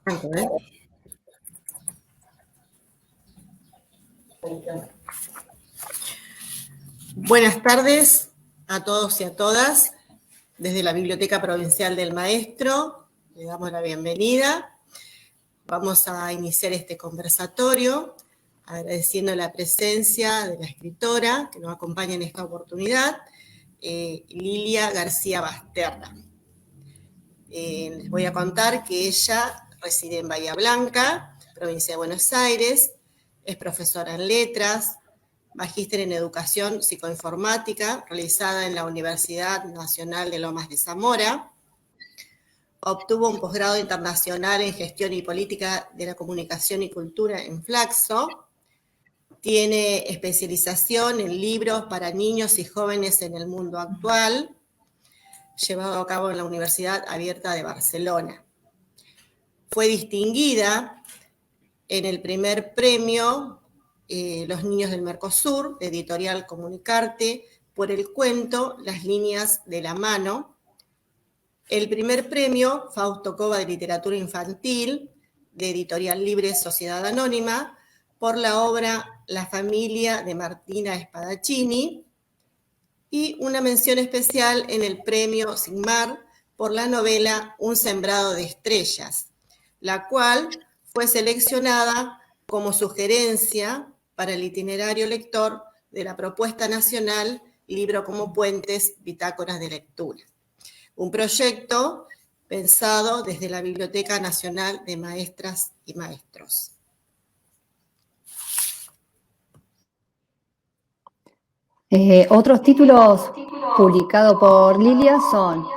Tanto, ¿eh? Buenas tardes a todos y a todas. Desde la Biblioteca Provincial del Maestro, le damos la bienvenida. Vamos a iniciar este conversatorio agradeciendo la presencia de la escritora que nos acompaña en esta oportunidad, Lilia García Basterra. Les voy a contar que ella reside en Bahía Blanca, provincia de Buenos Aires, es profesora en letras, magíster en educación psicoinformática, realizada en la Universidad Nacional de Lomas de Zamora. Obtuvo un posgrado internacional en gestión y política de la comunicación y cultura en Flaxo. Tiene especialización en libros para niños y jóvenes en el mundo actual, llevado a cabo en la Universidad Abierta de Barcelona. Fue distinguida en el primer premio Los Niños del Mercosur, de Editorial Comunicarte, por el cuento Las líneas de la mano. El primer premio Fausto Cova de Literatura Infantil, de Editorial Libre Sociedad Anónima, por la obra La familia de Martina Spadaccini. Y una mención especial en el premio Sigmar por la novela Un sembrado de estrellas, la cual fue seleccionada como sugerencia para el itinerario lector de la propuesta nacional Libro como Puentes, Bitácoras de Lectura. Un proyecto pensado desde la Biblioteca Nacional de Maestras y Maestros. Otros títulos publicados por Lilia son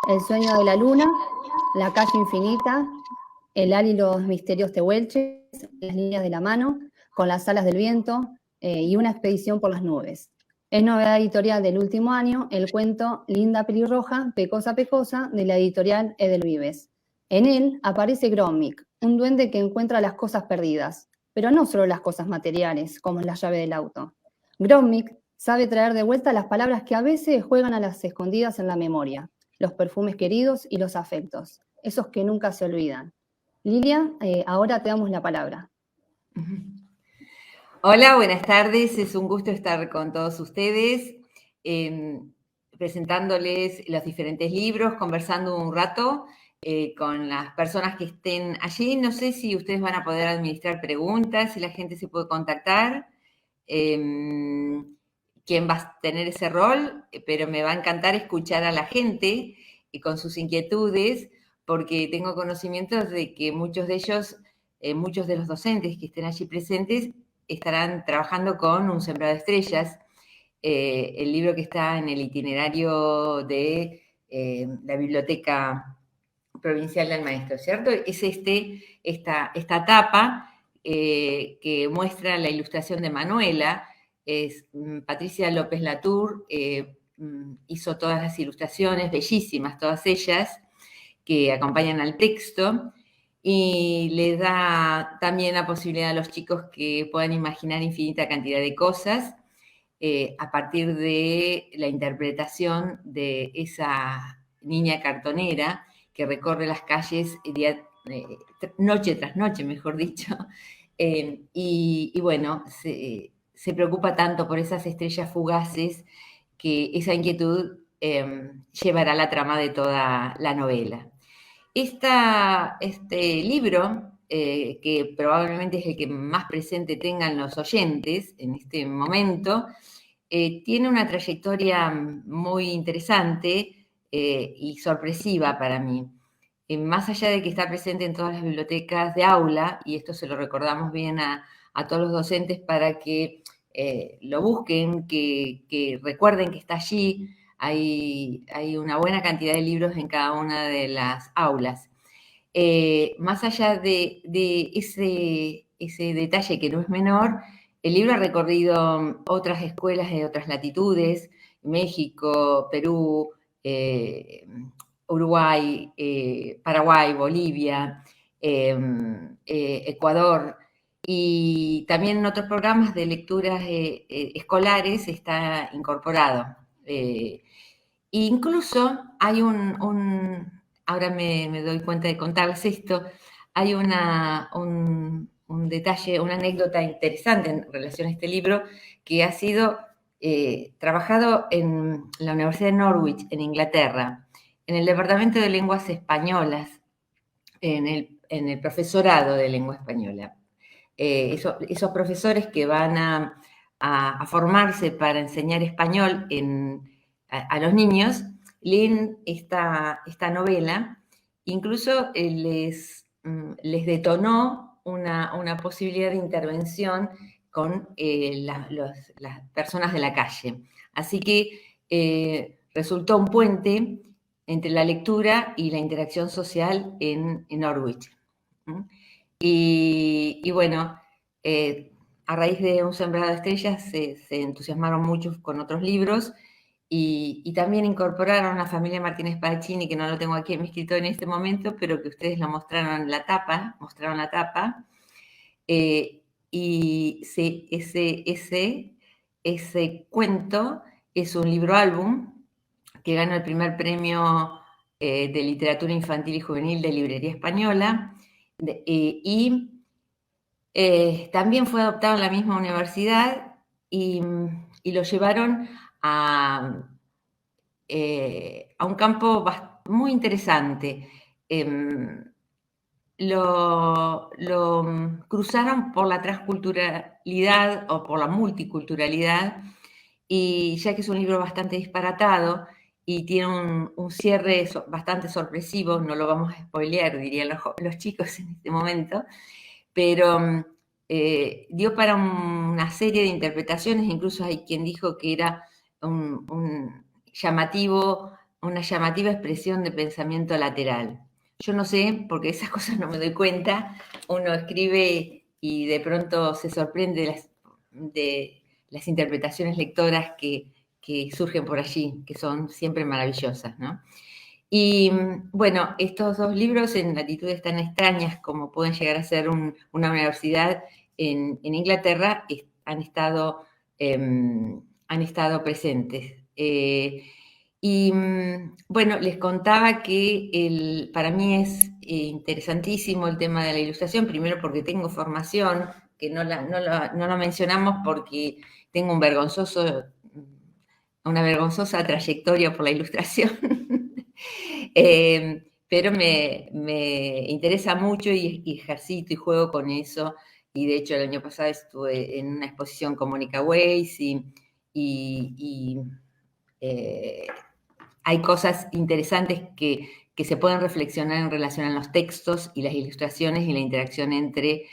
El sueño de la luna, La calle infinita, El al y los misterios tehuelches, Las líneas de la mano, Con las alas del viento y Una expedición por las nubes. Es novedad editorial del último año el cuento Linda pelirroja, pecosa pecosa, de la editorial Edelvives. En él aparece Grommick, un duende que encuentra las cosas perdidas, pero no solo las cosas materiales, como la llave del auto. Grommick sabe traer de vuelta las palabras que a veces juegan a las escondidas en la memoria, los perfumes queridos y los afectos, esos que nunca se olvidan. Lilia, ahora te damos la palabra. Hola, buenas tardes. Es un gusto estar con todos ustedes, presentándoles los diferentes libros, conversando un rato con las personas que estén allí. No sé si ustedes van a poder administrar preguntas, si la gente se puede contactar. Quién va a tener ese rol, pero me va a encantar escuchar a la gente con sus inquietudes, porque tengo conocimientos de que muchos de ellos, muchos de los docentes que estén allí presentes, estarán trabajando con Un sembrado de estrellas, el libro que está en el itinerario de la Biblioteca Provincial del Maestro, ¿cierto? Es esta tapa que muestra la ilustración de Manuela. Es Patricia López Latour, hizo todas las ilustraciones, bellísimas todas ellas, que acompañan al texto, y le da también la posibilidad a los chicos que puedan imaginar infinita cantidad de cosas a partir de la interpretación de esa niña cartonera que recorre las calles noche tras noche, mejor dicho, y bueno, se preocupa tanto por esas estrellas fugaces que esa inquietud llevará la trama de toda la novela. Este libro, que probablemente es el que más presente tengan los oyentes en este momento, tiene una trayectoria muy interesante y sorpresiva para mí. Más allá de que está presente en todas las bibliotecas de aula, y esto se lo recordamos bien a todos los docentes para que lo busquen, que recuerden que está allí. Hay una buena cantidad de libros en cada una de las aulas. Más allá de ese detalle que no es menor, el libro ha recorrido otras escuelas de otras latitudes, México, Perú, Uruguay, Paraguay, Bolivia, Ecuador, y también en otros programas de lecturas escolares está incorporado. Incluso hay ahora me doy cuenta de contarles esto, hay un detalle, una anécdota interesante en relación a este libro, que ha sido trabajado en la Universidad de Norwich, en Inglaterra, en el Departamento de Lenguas Españolas, en el profesorado de lengua española. Esos profesores que van a formarse para enseñar español a los niños, leen esta novela, incluso les detonó una posibilidad de intervención con las personas de la calle. Así que resultó un puente entre la lectura y la interacción social en Norwich. Y bueno, a raíz de Un sembrado de estrellas se entusiasmaron muchos con otros libros y también incorporaron a Familia Martínez Pacini, que no lo tengo aquí en mi escritorio en este momento, pero que ustedes lo mostraron la tapa, y ese cuento es un libro álbum que ganó el primer premio de literatura infantil y juvenil de Librería Española, y también fue adoptado en la misma universidad y lo llevaron a un campo muy interesante. Lo cruzaron por la transculturalidad o por la multiculturalidad, y ya que es un libro bastante disparatado y tiene un cierre bastante sorpresivo, no lo vamos a spoilear, dirían los chicos en este momento, pero dio para una serie de interpretaciones. Incluso hay quien dijo que era una llamativa expresión de pensamiento lateral. Yo no sé, porque esas cosas no me doy cuenta. Uno escribe y de pronto se sorprende de las interpretaciones lectoras que surgen por allí, que son siempre maravillosas, ¿no? Y bueno, estos dos libros, en latitudes tan extrañas como pueden llegar a ser una universidad en Inglaterra, han estado presentes. Y bueno, les contaba que para mí es interesantísimo el tema de la ilustración, primero porque tengo formación, que no lo mencionamos porque tengo una vergonzosa trayectoria por la ilustración. Pero me interesa mucho y ejercito y juego con eso. Y de hecho el año pasado estuve en una exposición con Mónica Weiss y hay cosas interesantes que se pueden reflexionar en relación a los textos y las ilustraciones y la interacción entre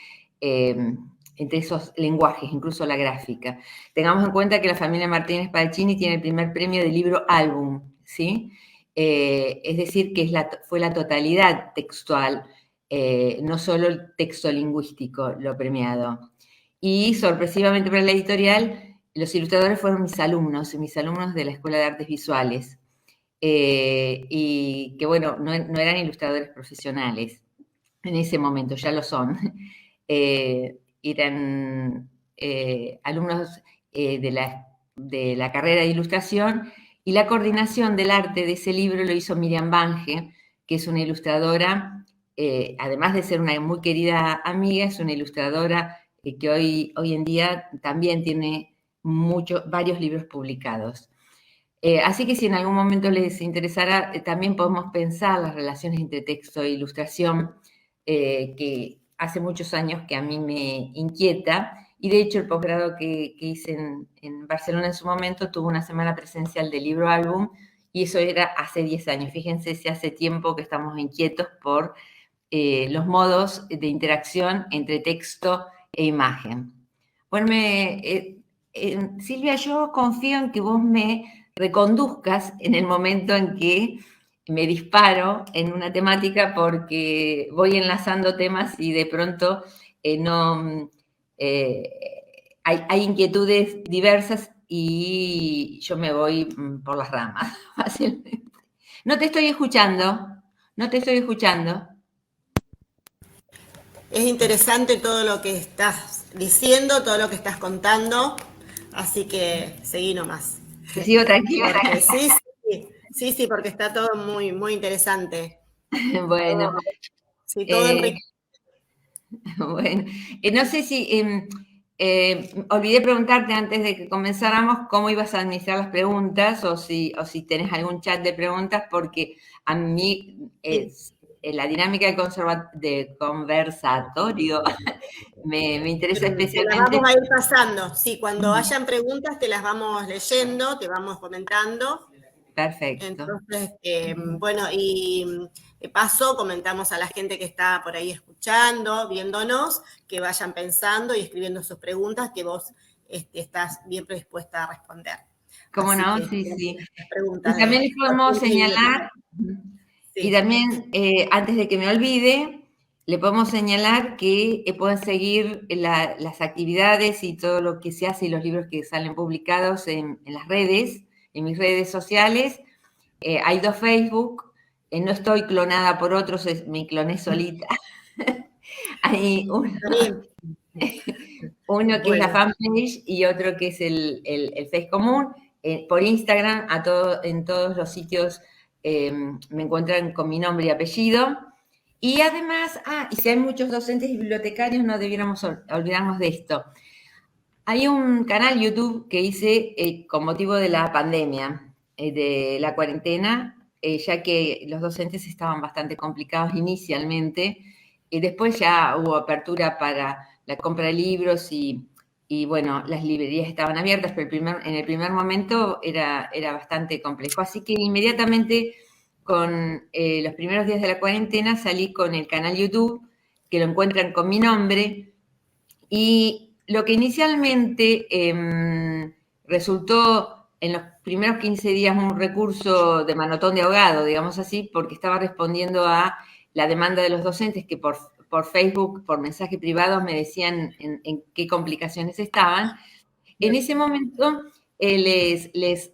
esos lenguajes, incluso la gráfica. Tengamos en cuenta que la familia Martínez Pacini tiene el primer premio de libro álbum, ¿sí? Es decir, que fue la totalidad textual, no solo el texto lingüístico lo premiado. Y sorpresivamente para la editorial, los ilustradores fueron mis alumnos de la Escuela de Artes Visuales, y que bueno, no eran ilustradores profesionales en ese momento, ya lo son. Eran alumnos de la carrera de ilustración, y la coordinación del arte de ese libro lo hizo Miriam Bange, que es una ilustradora, además de ser una muy querida amiga, es una ilustradora que hoy en día también tiene varios libros publicados. Así que si en algún momento les interesara, también podemos pensar las relaciones entre texto e ilustración, que hace muchos años que a mí me inquieta, y de hecho el posgrado que hice en Barcelona en su momento tuvo una semana presencial de libro álbum, y eso era hace 10 años. Fíjense si hace tiempo que estamos inquietos por los modos de interacción entre texto e imagen. Bueno, Silvia, yo confío en que vos me reconduzcas en el momento en que me disparo en una temática, porque voy enlazando temas y de pronto hay inquietudes diversas y yo me voy por las ramas fácilmente. No te estoy escuchando. Es interesante todo lo que estás diciendo, todo lo que estás contando, así que seguí nomás. Te sigo tranquila. Sí, porque está todo muy, muy interesante. Bueno. Sí, todo enriquece. Bueno, no sé si olvidé preguntarte antes de que comenzáramos cómo ibas a administrar las preguntas o si tenés algún chat de preguntas, porque a mí la dinámica de conversatorio me interesa Te las especialmente. vamos a ir pasando. Sí, cuando hayan preguntas te las vamos leyendo, te vamos comentando. Perfecto. Entonces, bueno, y de paso comentamos a la gente que está por ahí escuchando, viéndonos, que vayan pensando y escribiendo sus preguntas, que vos estás bien predispuesta a responder. ¿Cómo Así no? que, Sí, sí. las preguntas Y también les podemos señalar, sí. y también antes de que me olvide, le podemos señalar que pueden seguir las actividades y todo lo que se hace y los libros que salen publicados en las redes, en mis redes sociales. Hay 2 Facebook, no estoy clonada por otros, me cloné solita. Hay uno que es la fanpage y otro que es el Face común. Por Instagram, en todos los sitios me encuentran con mi nombre y apellido. Y además, y si hay muchos docentes y bibliotecarios, no debiéramos olvidarnos de esto. Hay un canal YouTube que hice con motivo de la pandemia, de la cuarentena, ya que los docentes estaban bastante complicados inicialmente, y después ya hubo apertura para la compra de libros y bueno, las librerías estaban abiertas, pero en el primer momento era bastante complejo. Así que inmediatamente con los primeros días de la cuarentena salí con el canal YouTube, que lo encuentran con mi nombre, y lo que inicialmente resultó en los primeros 15 días un recurso de manotón de ahogado, digamos así, porque estaba respondiendo a la demanda de los docentes que por Facebook, por mensaje privado, me decían en qué complicaciones estaban. En ese momento les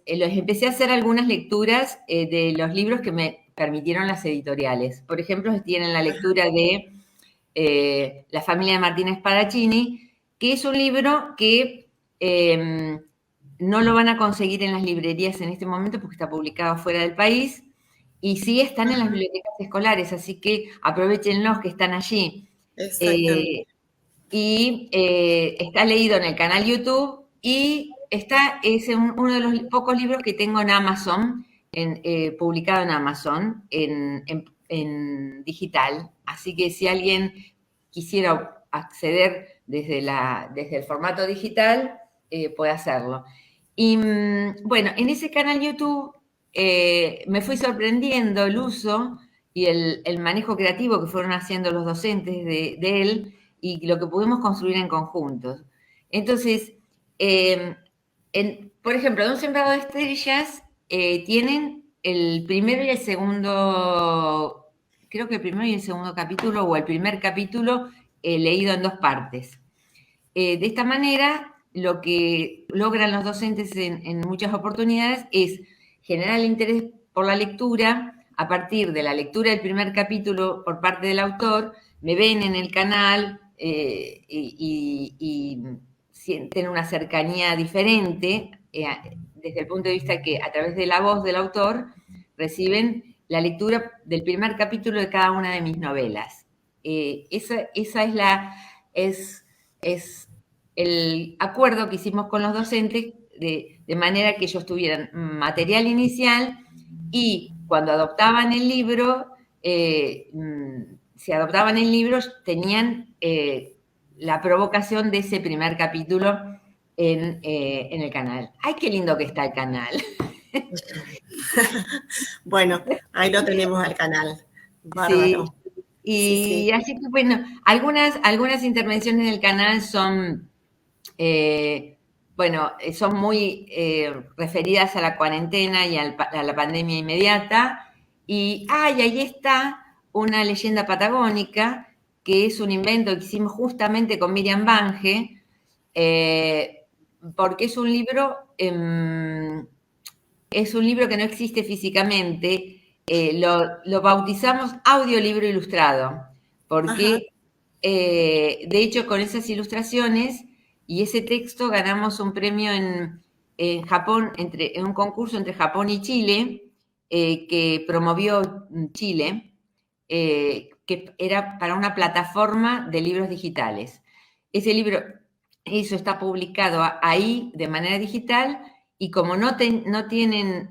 empecé a hacer algunas lecturas de los libros que me permitieron las editoriales. Por ejemplo, tienen la lectura de La familia de Martínez Parachini, que es un libro que no lo van a conseguir en las librerías en este momento porque está publicado fuera del país, y sí están en las bibliotecas escolares, así que aprovechenlos que están allí. Exactamente. Y está leído en el canal YouTube y es uno de los pocos libros que tengo en Amazon, publicado en Amazon, en digital. Así que si alguien quisiera acceder desde el formato digital, puede hacerlo. Y bueno, en ese canal YouTube me fui sorprendiendo el uso y el manejo creativo que fueron haciendo los docentes de él y lo que pudimos construir en conjuntos. Entonces, por ejemplo, de Un sembrado de estrellas tienen el primero y el segundo, creo que el primero y el segundo capítulo, o el primer capítulo leído en 2 partes. De esta manera, lo que logran los docentes en muchas oportunidades es generar el interés por la lectura a partir de la lectura del primer capítulo por parte del autor. Me ven en el canal y sienten una cercanía diferente desde el punto de vista que a través de la voz del autor reciben la lectura del primer capítulo de cada una de mis novelas. Esa es el acuerdo que hicimos con los docentes de manera que ellos tuvieran material inicial y cuando adoptaban el libro, si adoptaban el libro, tenían la provocación de ese primer capítulo en el canal. ¡Ay, qué lindo que está el canal! Bueno, ahí lo tenemos al canal. Bárbaro. Sí. Y así que bueno, algunas intervenciones en el canal son, son muy referidas a la cuarentena y a la pandemia inmediata. Y ahí está una leyenda patagónica, que es un invento que hicimos justamente con Miriam Bange, porque es un libro que no existe físicamente. Lo bautizamos audiolibro ilustrado, porque de hecho con esas ilustraciones y ese texto ganamos un premio en Japón, en un concurso entre Japón y Chile, que promovió Chile, que que era para una plataforma de libros digitales. Ese libro, eso está publicado ahí de manera digital, y como no tienen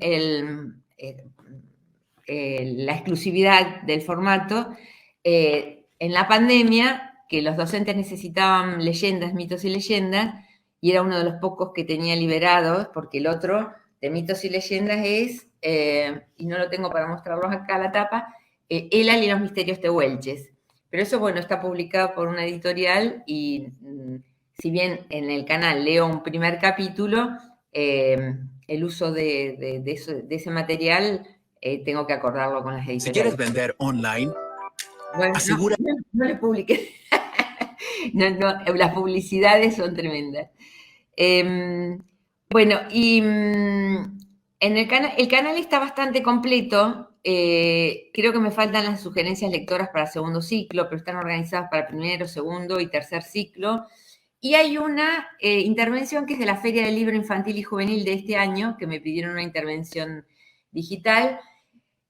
la exclusividad del formato, en la pandemia, que los docentes necesitaban leyendas, mitos y leyendas, y era uno de los pocos que tenía liberados, porque el otro de mitos y leyendas es, y no lo tengo para mostrarlos acá la tapa, Elal y los misterios tehuelches. Pero eso, bueno, está publicado por una editorial, y si bien en el canal leo un primer capítulo, el uso de ese material tengo que acordarlo con las editoriales. Si quieres vender online, bueno, asegura... no le publiqué. No, las publicidades son tremendas. Bueno, y en el canal está bastante completo. Creo que me faltan las sugerencias lectoras para segundo ciclo, pero están organizadas para primero, segundo y tercer ciclo. Y hay una intervención que es de la Feria del Libro Infantil y Juvenil de este año, que me pidieron una intervención digital,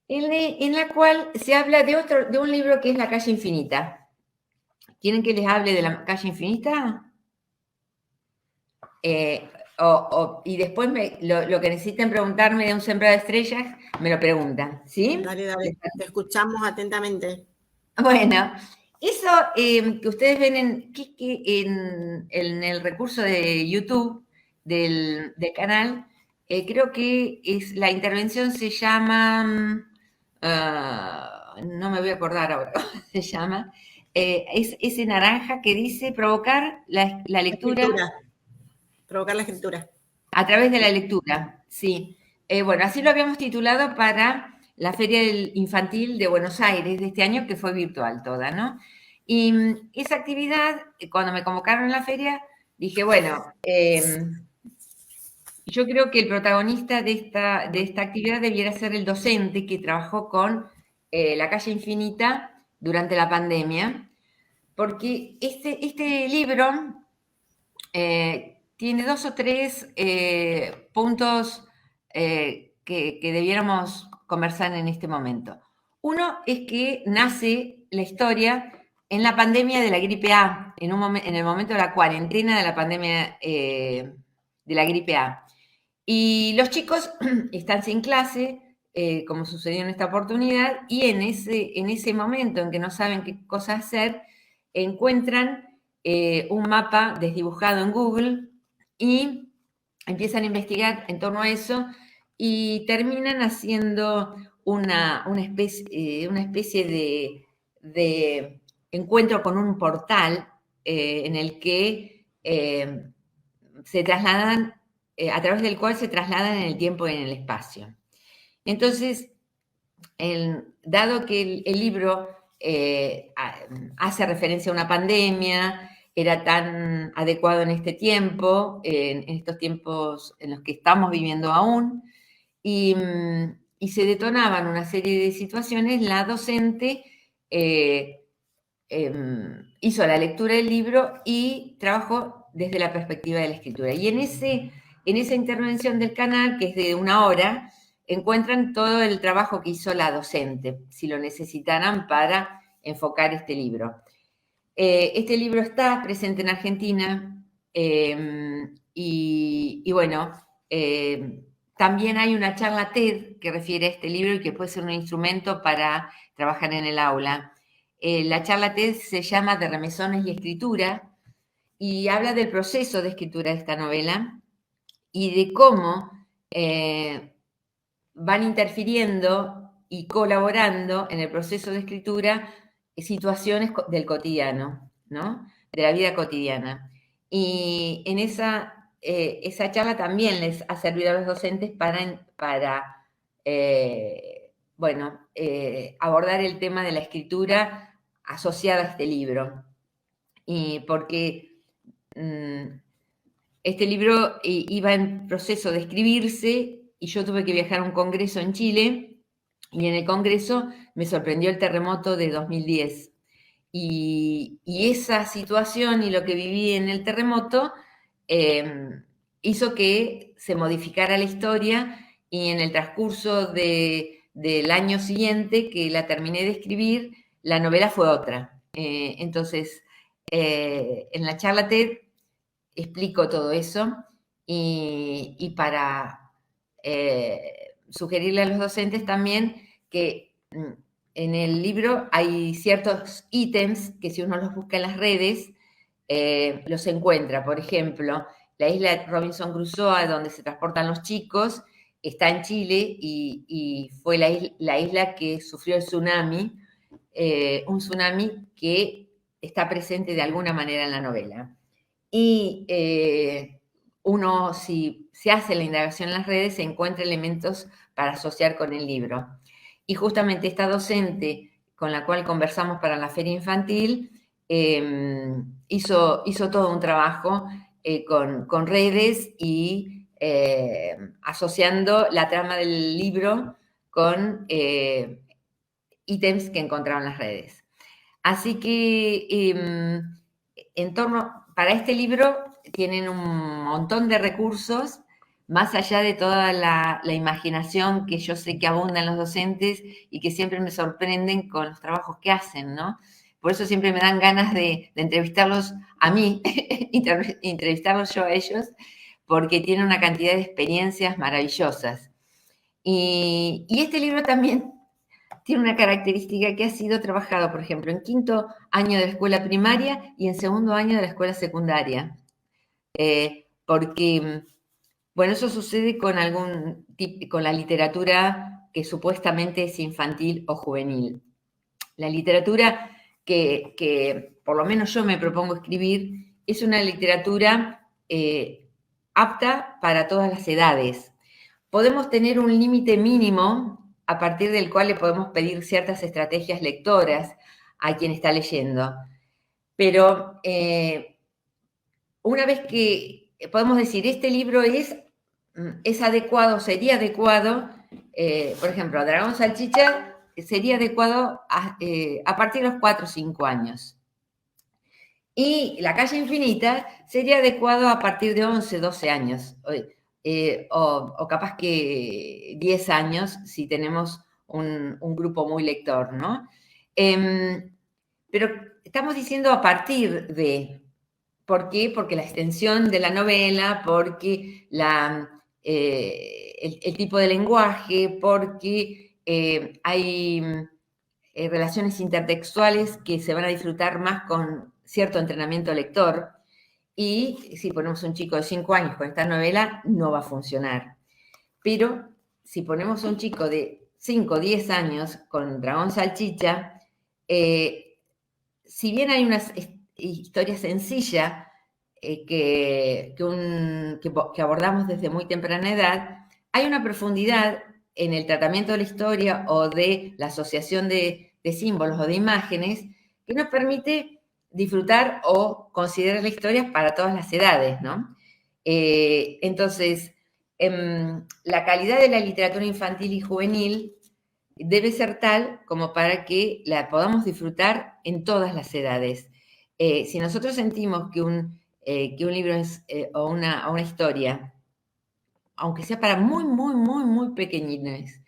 en la cual se habla de un libro que es La Calle Infinita. ¿Quieren que les hable de La Calle Infinita? Y después lo que necesiten preguntarme de Un sembrado de estrellas, me lo preguntan, ¿sí? Dale, te escuchamos atentamente. Bueno, eso que ustedes ven en el recurso de YouTube del canal, creo que la intervención se llama, no me voy a acordar ahora cómo se llama, es ese naranja que dice provocar la lectura. Provocar la escritura. A través de la lectura, sí. Bueno, así lo habíamos titulado para la Feria Infantil de Buenos Aires de este año, que fue virtual toda, ¿no? Y esa actividad, cuando me convocaron a la feria, dije, bueno, yo creo que el protagonista de esta actividad debiera ser el docente que trabajó con La Calle Infinita durante la pandemia, porque este libro tiene 2 o 3 puntos que debiéramos conversar en este momento. Uno es que nace la historia en la pandemia de la gripe A, en el momento de la cuarentena de la pandemia de la gripe A. Y los chicos están sin clase, como sucedió en esta oportunidad, y en ese momento en que no saben qué cosa hacer, encuentran un mapa desdibujado en Google y empiezan a investigar en torno a eso y terminan haciendo una especie de encuentro con un portal en el que se trasladan, a través del cual se trasladan en el tiempo y en el espacio. Entonces, dado que el libro hace referencia a una pandemia, era tan adecuado en este tiempo, en estos tiempos en los que estamos viviendo aún, y se detonaban una serie de situaciones, la docente hizo la lectura del libro y trabajó desde la perspectiva de la escritura. Y en esa intervención del canal, que es de 1 hora, encuentran todo el trabajo que hizo la docente, si lo necesitaran para enfocar este libro. Este libro está presente en Argentina y bueno, también hay una charla TED que refiere a este libro y que puede ser un instrumento para trabajar en el aula. La charla TED se llama De remesones y escritura y habla del proceso de escritura de esta novela y de cómo van interfiriendo y colaborando en el proceso de escritura situaciones del cotidiano, ¿no? De la vida cotidiana. Y en esa charla también les ha servido a los docentes para abordar el tema de la escritura asociada a este libro. Y porque este libro iba en proceso de escribirse y yo tuve que viajar a un congreso en Chile y en el congreso me sorprendió el terremoto de 2010. Y esa situación y lo que viví en el terremoto hizo que se modificara la historia y en el transcurso del año siguiente que la terminé de escribir, la novela fue otra. Entonces, en la charla TED explico todo eso y para sugerirle a los docentes también que en el libro hay ciertos ítems que si uno los busca en las redes, los encuentra. Por ejemplo, la isla Robinson Crusoe, donde se transportan los chicos, está en Chile y fue la isla que sufrió el tsunami, un tsunami que está presente de alguna manera en la novela. Y uno, si se hace la indagación en las redes, se encuentra elementos para asociar con el libro. Y justamente esta docente con la cual conversamos para la feria infantil hizo todo un trabajo con redes y asociando la trama del libro con ítems que encontraron en las redes. Así que para este libro tienen un montón de recursos, más allá de toda la imaginación que yo sé que abunda en los docentes y que siempre me sorprenden con los trabajos que hacen, ¿no? Por eso siempre me dan ganas de entrevistarlos a mí, entrevistarlos yo a ellos, porque tienen una cantidad de experiencias maravillosas. Y este libro también tiene una característica que ha sido trabajado, por ejemplo, en 5º año de la escuela primaria y en 2º año de la escuela secundaria. Porque, bueno, eso sucede con con la literatura que supuestamente es infantil o juvenil. La literatura que por lo menos yo me propongo escribir es una literatura apta para todas las edades. Podemos tener un límite mínimo a partir del cual le podemos pedir ciertas estrategias lectoras a quien está leyendo. Pero una vez que podemos decir, este libro es adecuado, sería adecuado, por ejemplo, Dragón Salchicha sería adecuado a partir de los 4 o 5 años. Y La calle infinita sería adecuado a partir de 11, 12 años. O capaz que 10 años si tenemos un grupo muy lector, ¿no? Pero estamos diciendo a partir de. ¿Por qué? Porque la extensión de la novela, porque el tipo de lenguaje, porque hay relaciones intertextuales que se van a disfrutar más con cierto entrenamiento lector. Y si ponemos un chico de 5 años con esta novela, no va a funcionar. Pero si ponemos un chico de 5 o 10 años con Dragón Salchicha, si bien hay una historia sencilla que abordamos desde muy temprana edad, hay una profundidad en el tratamiento de la historia o de la asociación de símbolos o de imágenes que nos permite disfrutar o considerar la historia para todas las edades, ¿no? Entonces, la calidad de la literatura infantil y juvenil debe ser tal como para que la podamos disfrutar en todas las edades. Si nosotros sentimos que un libro es, o una historia, aunque sea para muy, muy, muy, muy pequeñines,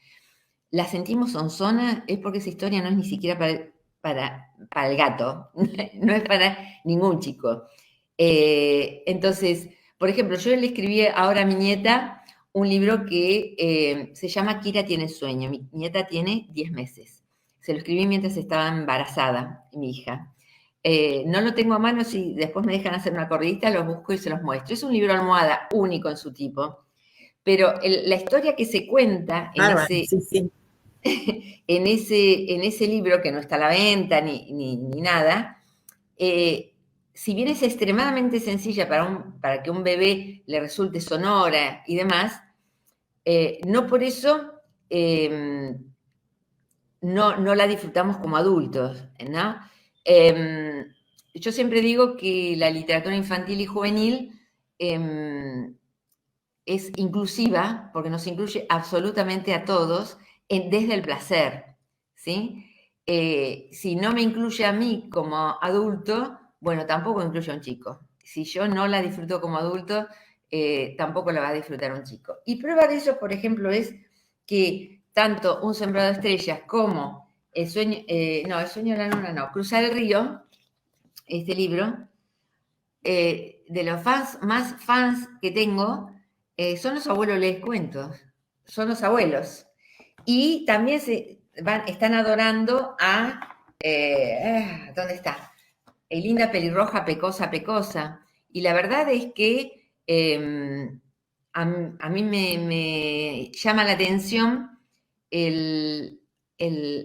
la sentimos sonzona, es porque esa historia no es ni siquiera para el gato, no es para ningún chico. Entonces, por ejemplo, yo le escribí ahora a mi nieta un libro que se llama Kira tiene sueño. Mi nieta tiene 10 meses. Se lo escribí mientras estaba embarazada, mi hija. No lo tengo a mano, si después me dejan hacer una corridita, los busco y se los muestro. Es un libro almohada único en su tipo, pero la historia que se cuenta en ese libro, que no está a la venta ni nada, si bien es extremadamente sencilla para que un bebé le resulte sonora y demás, no por eso no la disfrutamos como adultos, ¿no? Yo siempre digo que la literatura infantil y juvenil es inclusiva porque nos incluye absolutamente a todos desde el placer, ¿sí? Si no me incluye a mí como adulto, bueno, tampoco incluye a un chico. Si yo no la disfruto como adulto, tampoco la va a disfrutar un chico. Y prueba de eso, por ejemplo, es que tanto Un sembrado de estrellas como El sueño de la luna no, Cruzar el río, este libro, de los más fans que tengo, son los abuelos les cuentos, son los abuelos. Y también están adorando a, ¿dónde está? Linda pelirroja, pecosa. Y la verdad es que a mí me llama la atención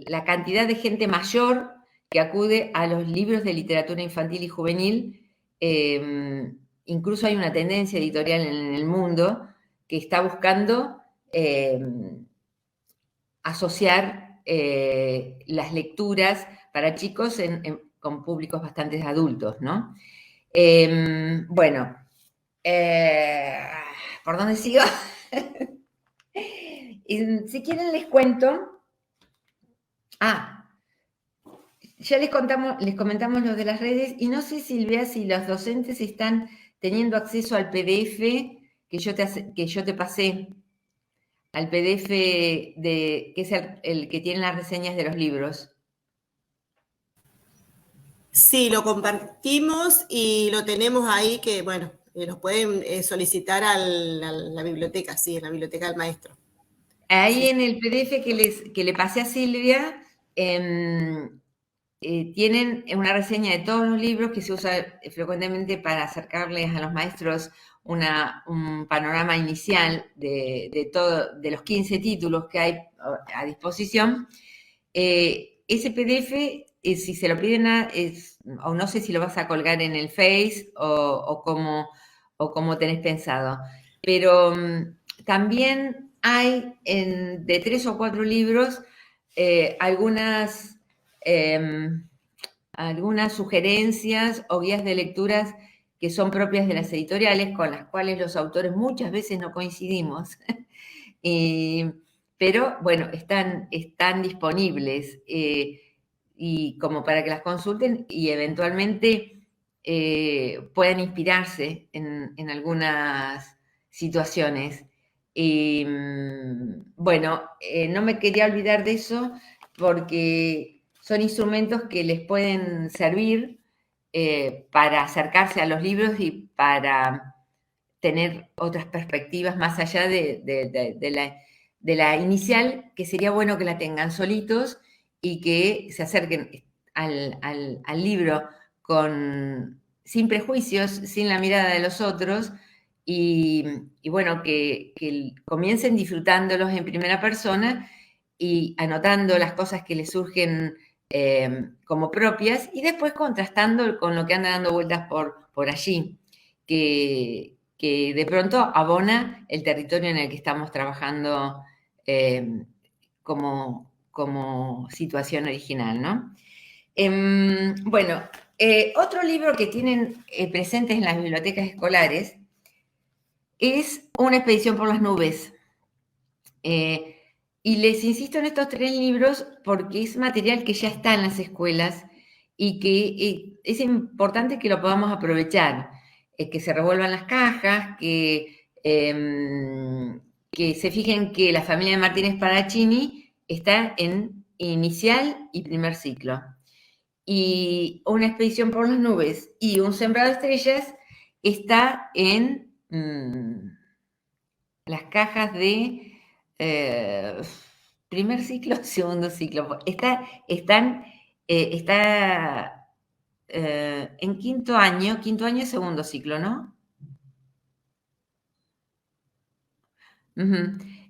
la cantidad de gente mayor que acude a los libros de literatura infantil y juvenil. Incluso hay una tendencia editorial en el mundo que está buscando asociar las lecturas para chicos con públicos bastante adultos, ¿no? Bueno, ¿por dónde sigo? Si quieren les cuento. Ya les comentamos lo de las redes, y no sé, Silvia, si los docentes están teniendo acceso al PDF que yo te pasé, al PDF que es el que tiene las reseñas de los libros. Sí, lo compartimos y lo tenemos ahí que, bueno, los pueden solicitar a la biblioteca, sí, en la biblioteca del maestro. Ahí sí. En el PDF que le pasé a Silvia, tienen una reseña de todos los libros que se usa frecuentemente para acercarles a los maestros un panorama inicial de los 15 títulos que hay a disposición. Ese PDF, si se lo piden o no sé si lo vas a colgar en el Face o cómo tenés pensado, pero también hay de 3 o 4 libros algunas sugerencias o guías de lecturas que son propias de las editoriales, con las cuales los autores muchas veces no coincidimos. Pero bueno, están disponibles y como para que las consulten y eventualmente puedan inspirarse en algunas situaciones. Bueno, no me quería olvidar de eso porque son instrumentos que les pueden servir para acercarse a los libros y para tener otras perspectivas más allá de la inicial, que sería bueno que la tengan solitos y que se acerquen al libro sin prejuicios, sin la mirada de los otros, y bueno, que comiencen disfrutándolos en primera persona y anotando las cosas que les surgen como propias y después contrastando con lo que anda dando vueltas por allí, que de pronto abona el territorio en el que estamos trabajando como situación original, ¿no? Bueno, otro libro que tienen presentes en las bibliotecas escolares es Una expedición por las nubes. Y les insisto en estos 3 libros porque es material que ya está en las escuelas y que es importante que lo podamos aprovechar, que se revuelvan las cajas, que se fijen que la familia de Martínez Parachini está en inicial y primer ciclo. Y Una expedición por las nubes y Un sembrado de estrellas está en las cajas de primer ciclo, segundo ciclo. Está en quinto año, segundo ciclo, ¿no?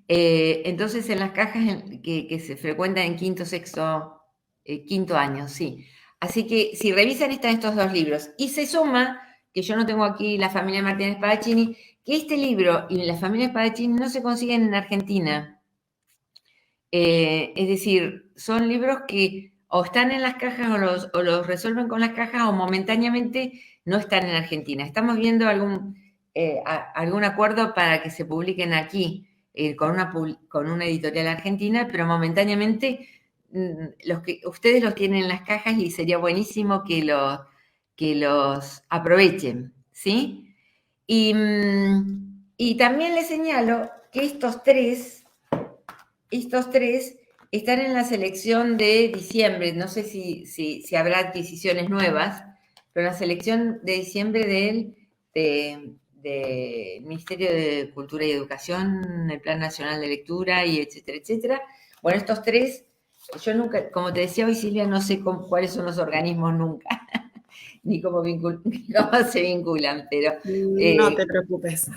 Entonces, en las cajas que se frecuentan en quinto, sexto, quinto año, sí. Así que si revisan estos 2 libros y se suma, que yo no tengo aquí La familia Martínez Parachini, que este libro y La familia Parachini no se consiguen en Argentina. Es decir, son libros que o están en las cajas o los resuelven con las cajas o momentáneamente no están en Argentina. Estamos viendo algún acuerdo para que se publiquen aquí con una editorial argentina, pero momentáneamente ustedes los tienen en las cajas y sería buenísimo que los aprovechen, ¿sí? Y también les señalo que estos tres están en la selección de diciembre. No sé si habrá adquisiciones nuevas, pero en la selección de diciembre del Ministerio de Cultura y Educación, el Plan Nacional de Lectura y etcétera, etcétera. Bueno, estos tres, yo nunca, como te decía hoy Silvia, no sé cuáles son los organismos nunca, ni cómo se vinculan, pero No te preocupes.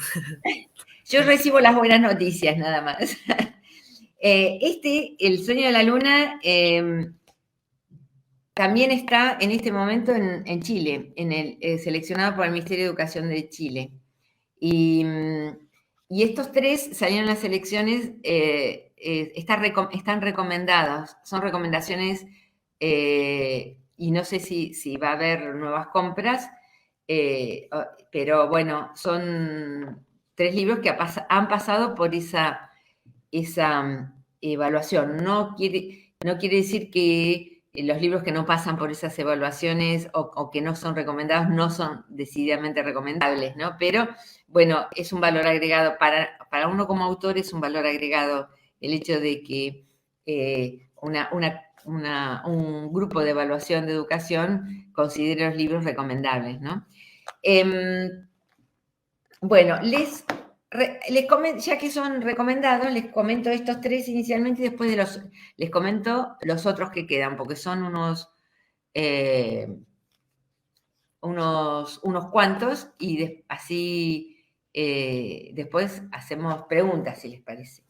yo recibo las buenas noticias nada más. El sueño de la luna, también está en este momento en Chile, seleccionado por el Ministerio de Educación de Chile. Y estos tres salieron en las elecciones, están recomendados, son recomendaciones, y no sé si va a haber nuevas compras, pero bueno, son 3 libros que han pasado por esa evaluación. No quiere decir que los libros que no pasan por esas evaluaciones o que no son recomendados no son decididamente recomendables, ¿no? Pero, bueno, es un valor agregado para uno como autor, es un valor agregado el hecho de que un grupo de evaluación de educación considere los libros recomendables, ¿no? Bueno, ya que son recomendados, les comento estos 3 inicialmente y después les comento los otros que quedan, porque son unos cuantos y así después hacemos preguntas, si les parece.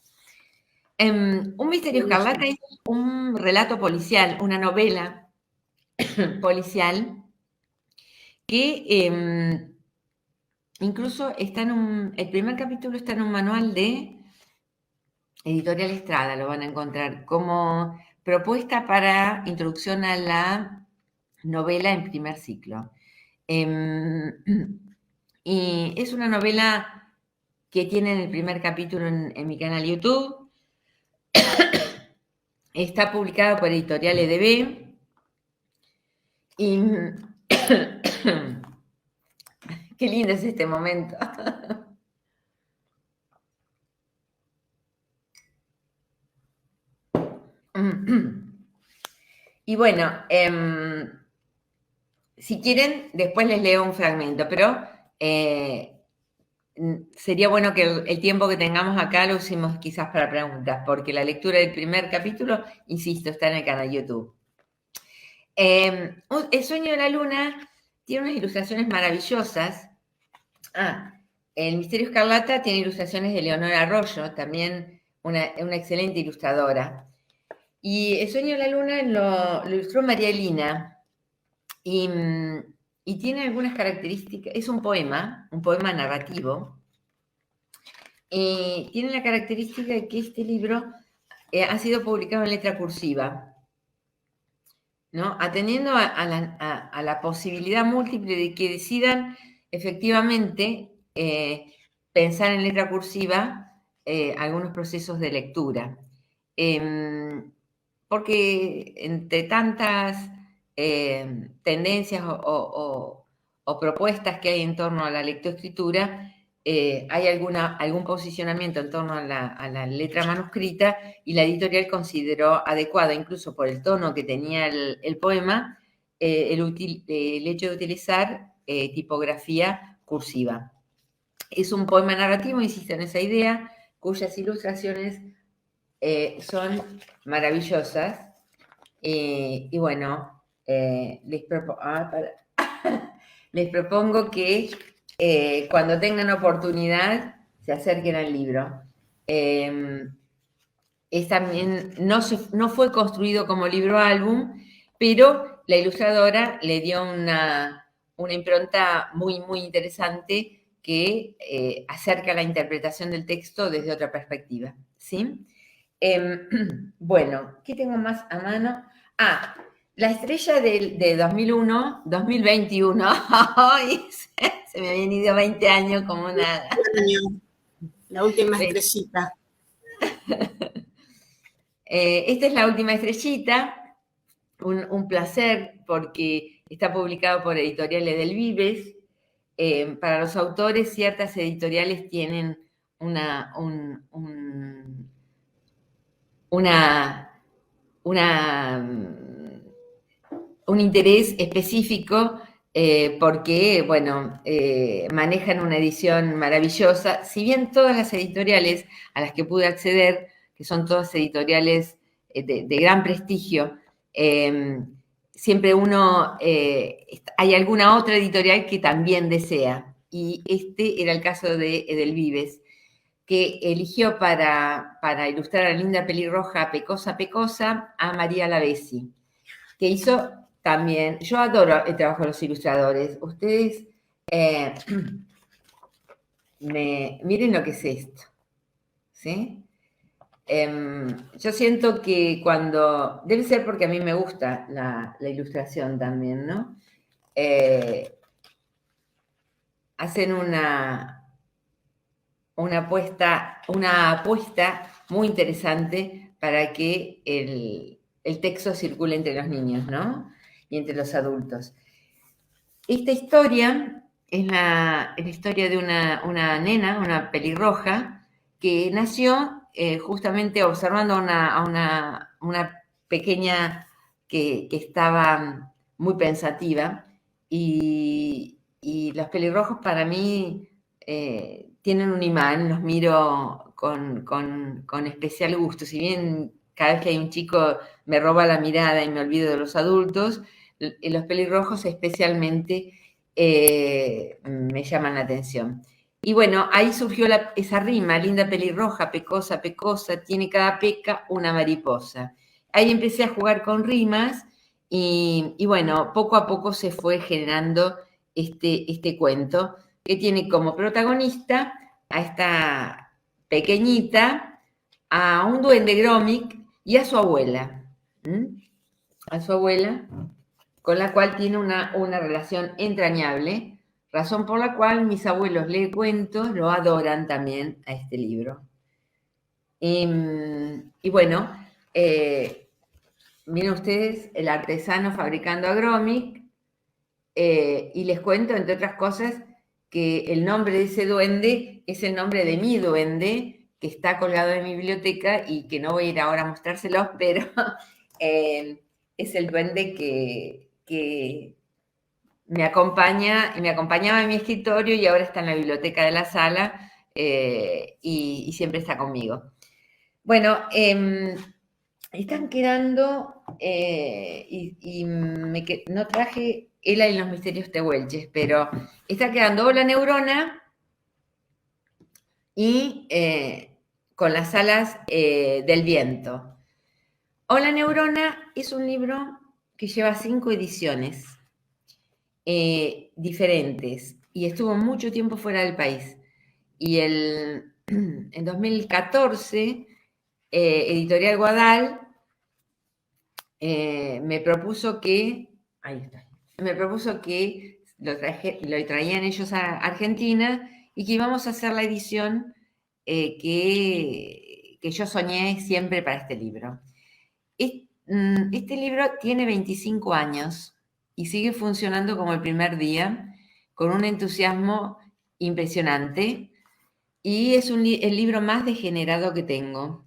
Un misterio escarlata es un relato policial, una novela policial que incluso el primer capítulo está en un manual de Editorial Estrada, lo van a encontrar, como propuesta para introducción a la novela en primer ciclo. Y es una novela que tiene en el primer capítulo en mi canal YouTube. Está publicado por Editorial EDB. Y qué lindo es este momento. Y bueno, si quieren, después les leo un fragmento, pero sería bueno que el tiempo que tengamos acá lo usemos quizás para preguntas, porque la lectura del primer capítulo, insisto, está en el canal YouTube. El sueño de la luna tiene unas ilustraciones maravillosas. El misterio escarlata tiene ilustraciones de Leonora Arroyo, también una excelente ilustradora. Y el sueño de la luna lo ilustró María Elina. Y tiene algunas características. Es un poema narrativo. Tiene la característica de que este libro ha sido publicado en letra cursiva, ¿no? Atendiendo a la posibilidad múltiple de que decidan efectivamente pensar en letra cursiva algunos procesos de lectura. Porque entre tantas tendencias o propuestas que hay en torno a la lectoescritura, hay algún posicionamiento en torno a la letra manuscrita y la editorial consideró adecuado, incluso por el tono que tenía el poema, el hecho de utilizar tipografía cursiva. Es un poema narrativo, insisto en esa idea, cuyas ilustraciones son maravillosas. Y bueno, les propongo que cuando tengan oportunidad se acerquen al libro. También no fue construido como libro álbum, pero la ilustradora le dio una impronta muy, muy interesante que acerca la interpretación del texto desde otra perspectiva, ¿sí? Bueno, ¿qué tengo más a mano? La estrella de 2021. ¡Ay! Se me habían ido 20 años como nada. La última estrellita. Esta es la última estrellita. Un placer porque está publicado por Editoriales del Vives. Para los autores, ciertas editoriales tienen una un interés específico porque, bueno, manejan una edición maravillosa. Si bien todas las editoriales a las que pude acceder, que son todas editoriales de gran prestigio, siempre hay alguna otra editorial que también desea. Y este era el caso de Edelvives, que eligió para ilustrar a Linda Pelirroja Pecosa Pecosa a María Lavesi, que hizo también, yo adoro el trabajo de los ilustradores. Ustedes miren lo que es esto, ¿sí? Yo siento que debe ser porque a mí me gusta la ilustración también, ¿no? Hacen una apuesta muy interesante para que el texto circule entre los niños, ¿no? Y entre los adultos. Esta historia es la historia de una nena, una pelirroja, que nació justamente observando a una pequeña que estaba muy pensativa, y los pelirrojos para mí tienen un imán, los miro con especial gusto. Si bien cada vez que hay un chico me roba la mirada y me olvido de los adultos, los pelirrojos especialmente me llaman la atención. Y bueno, ahí surgió esa rima, Linda Pelirroja, Pecosa, Pecosa, tiene cada peca una mariposa. Ahí empecé a jugar con rimas y bueno, poco a poco se fue generando este cuento, que tiene como protagonista a esta pequeñita, a un duende Gromit y a su abuela. A su abuela, con la cual tiene una relación entrañable, razón por la cual mis abuelos leen cuentos, lo adoran también a este libro. Y bueno, miren ustedes, el artesano fabricando a Gromit, y les cuento, entre otras cosas, que el nombre de ese duende es el nombre de mi duende, que está colgado en mi biblioteca y que no voy a ir ahora a mostrárselos, pero es el duende que me acompaña y me acompañaba en mi escritorio y ahora está en la biblioteca de la sala y siempre está conmigo. Bueno, están quedando, no traje Ela y los misterios tehuelches, pero está quedando Hola Neurona y Con las alas del viento. Hola Neurona es un libro que lleva 5 ediciones diferentes y estuvo mucho tiempo fuera del país. Y en 2014, Editorial Guadal me propuso que lo traían ellos a Argentina y que íbamos a hacer la edición que yo soñé siempre para este libro. Este libro tiene 25 años y sigue funcionando como el primer día, con un entusiasmo impresionante, y es el libro más degenerado que tengo,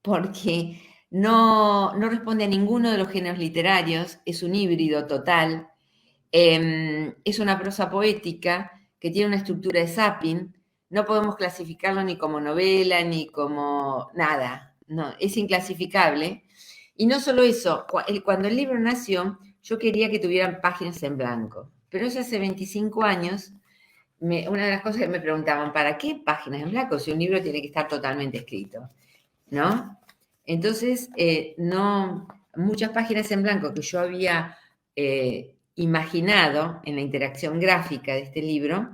porque no responde a ninguno de los géneros literarios, es un híbrido total, es una prosa poética que tiene una estructura de zapping, no podemos clasificarlo ni como novela, ni como nada, no, es inclasificable. Y no solo eso, cuando el libro nació, yo quería que tuvieran páginas en blanco, pero eso hace 25 años, una de las cosas que me preguntaban, ¿para qué páginas en blanco si un libro tiene que estar totalmente escrito? ¿No? Entonces, muchas páginas en blanco que yo había imaginado en la interacción gráfica de este libro,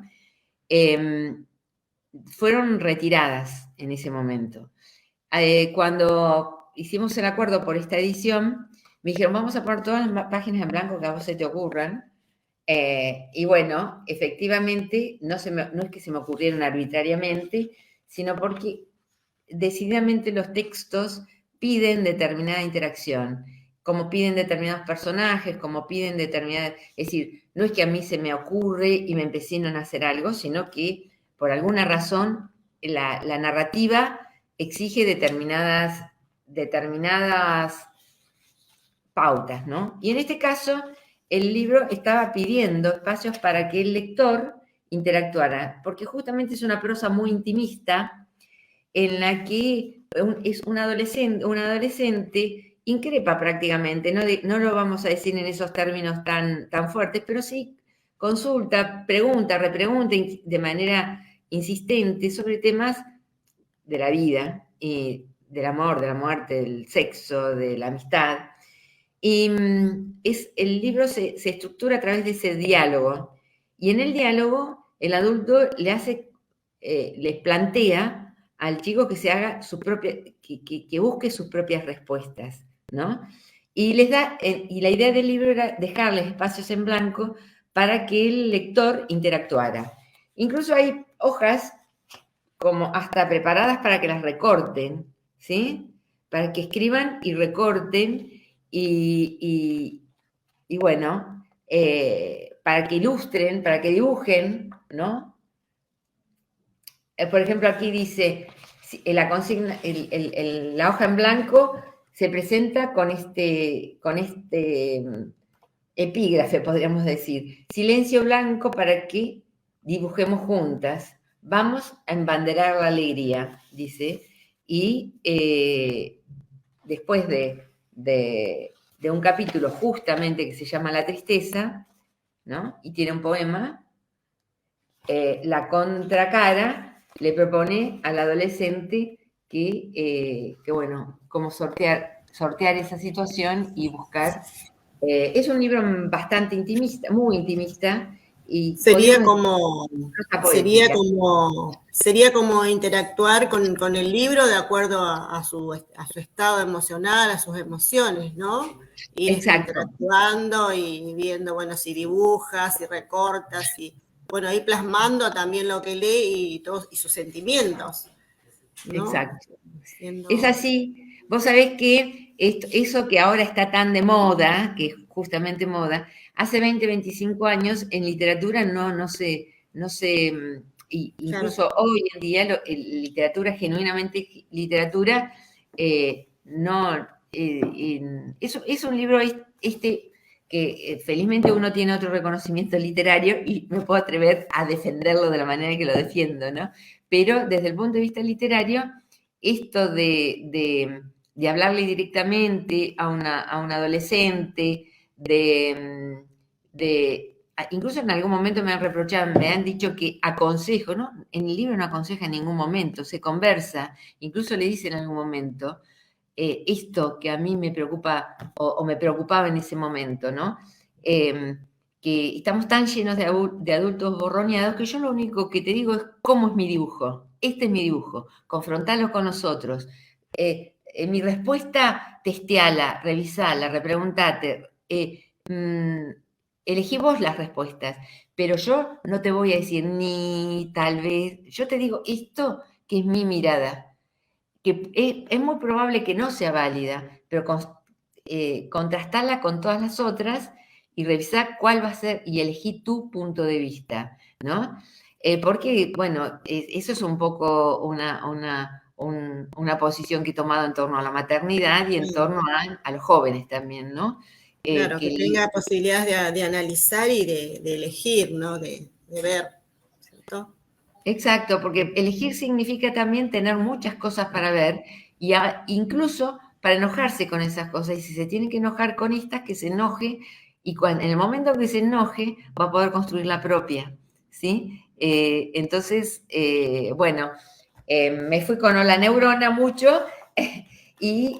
fueron retiradas en ese momento. Cuando hicimos el acuerdo por esta edición, me dijeron, vamos a poner todas las páginas en blanco que a vos se te ocurran. Y bueno, efectivamente, no es que se me ocurrieron arbitrariamente, sino porque decididamente los textos piden determinada interacción, como piden determinados personajes, como piden determinadas... Es decir, no es que a mí se me ocurre y me empecino a hacer algo, sino que por alguna razón la narrativa exige determinadas pautas, ¿no? Y en este caso, el libro estaba pidiendo espacios para que el lector interactuara, porque justamente es una prosa muy intimista en la que es un adolescente increpa prácticamente, no lo vamos a decir en esos términos tan fuertes, pero sí consulta, pregunta, repregunta de manera insistente sobre temas de la vida, del amor, de la muerte, del sexo, de la amistad. Y el libro se estructura a través de ese diálogo. Y en el diálogo, el adulto les plantea al chico que se haga su propia, que busque sus propias respuestas, ¿no? Y y la idea del libro era dejarles espacios en blanco para que el lector interactuara. Incluso hay hojas como hasta preparadas para que las recorten, ¿sí? Para que escriban y recorten y bueno, para que ilustren, para que dibujen, ¿no? Por ejemplo, aquí dice, la consigna, la hoja en blanco se presenta con este epígrafe, podríamos decir. Silencio blanco para que dibujemos juntas. Vamos a embanderar la alegría, dice. Y después de un capítulo justamente que se llama La tristeza, ¿no? Y tiene un poema, la contracara le propone al adolescente que bueno, cómo sortear esa situación y buscar. Es un libro bastante intimista, muy intimista, y Sería podríamos como, decir sería poética. como, sería como interactuar con el libro de acuerdo a su estado emocional, a sus emociones, ¿no? Ir Exacto, interactuando y viendo, bueno, si dibujas, si recortas, bueno, ir plasmando también lo que lee y sus sentimientos, ¿no? exacto. Siendo... Es así. Vos sabés que eso que ahora está tan de moda, que es justamente moda, hace 20, 25 años en literatura no se, Claro. incluso hoy en día, literatura, genuinamente literatura, no, es un libro que felizmente uno tiene otro reconocimiento literario y me puedo atrever a defenderlo de la manera que lo defiendo, ¿no? Pero desde el punto de vista literario, esto de hablarle directamente a un adolescente, incluso en algún momento me han reprochado, me han dicho que aconsejo, ¿no? En el libro no aconseja en ningún momento, se conversa, incluso le dice en algún momento, esto que a mí me preocupa o me preocupaba en ese momento, ¿no? Que estamos tan llenos de adultos borroneados que yo lo único que te digo es cómo es mi dibujo. Este es mi dibujo, confrontalo con nosotros. Mi respuesta, testeala, revisala, repreguntate. Elegí vos las respuestas, pero yo no te voy a decir ni tal vez, yo te digo esto que es mi mirada, que es muy probable que no sea válida, pero contrastarla con todas las otras y revisar cuál va a ser y elegir tu punto de vista, ¿no? Porque, bueno, eso es un poco una posición que he tomado en torno a la maternidad y en torno a los jóvenes también, ¿no? Claro, que tenga posibilidades de analizar y de elegir, ¿no? De ver, ¿cierto? Exacto, porque elegir significa también tener muchas cosas para ver y incluso para enojarse con esas cosas. Y si se tiene que enojar con estas, que se enoje y en el momento que se enoje va a poder construir la propia, ¿sí? Entonces, bueno, me fui con Hola Neurona mucho y